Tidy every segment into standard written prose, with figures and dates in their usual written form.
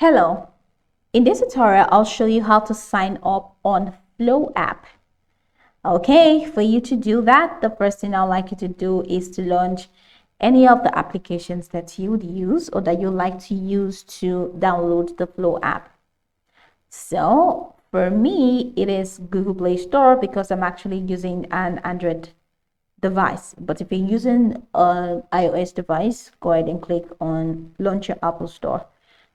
Hello, in this tutorial, I'll show you how to sign up on Flow app. Okay, for you to do that, the first thing I'd like you to do is to launch any of the applications that you would use or that you like to use to download the Flow app. So for me, it is Google Play Store because I'm actually using an Android device. But if you're using an iOS device, go ahead and click on launch your Apple Store.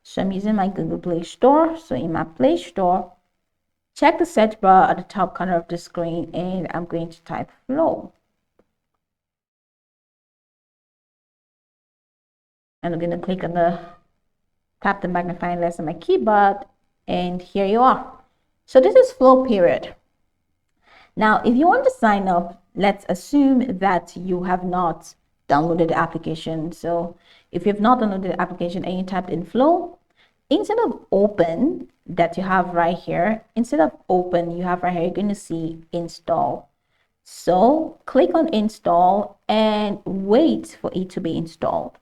So I'm using my Google Play Store. So in my Play Store, check the search bar at the top corner of the screen and I'm going to type Flow. And I'm going to click on tap the magnifying glass on my keyboard and here you are. So this is Flow period. Now, if you want to sign up, let's assume that you have not downloaded the application. So if you have not downloaded the application and you typed in Flow, instead of open that you have right here, instead of open you have right here, you're going to see install. So click on install and wait for it to be installed.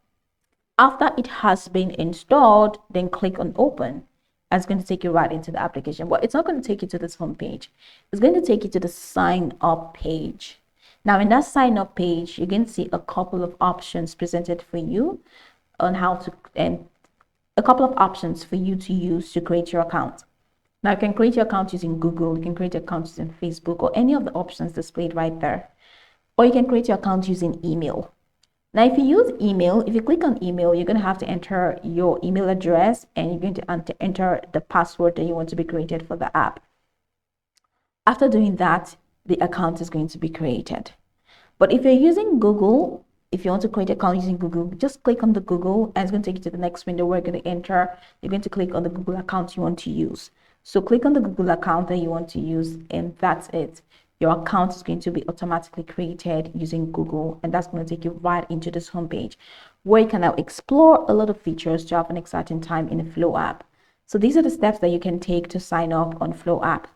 After it has been installed, then click on open. It's going to take you right into the application, but it's not going to take you to this home page. It's going to take you to the sign up page. Now in that sign up page, you're going to see a couple of options presented for you on how to, and a couple of options for you to use to create your account. Now you can create your account using Google, you can create your account using Facebook or any of the options displayed right there. Or you can create your account using email. Now, if you use email, if you click on email, you're going to have to enter your email address and you're going to enter the password that you want to be created for the app. After doing that, the account is going to be created. But if you're using Google, if you want to create an account using Google, just click on the Google and it's going to take you to the next window where you're going to enter. You're going to click on the Google account you want to use. So click on the Google account that you want to use and that's it. Your account is going to be automatically created using Google and that's going to take you right into this homepage where you can now explore a lot of features to have an exciting time in the Flow app. So these are the steps that you can take to sign up on Flow app.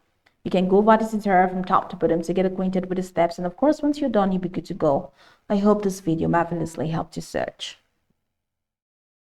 You can go over this tutorial from top to bottom to get acquainted with the steps, and of course once you're done you'll be good to go. I hope this video marvelously helped you search.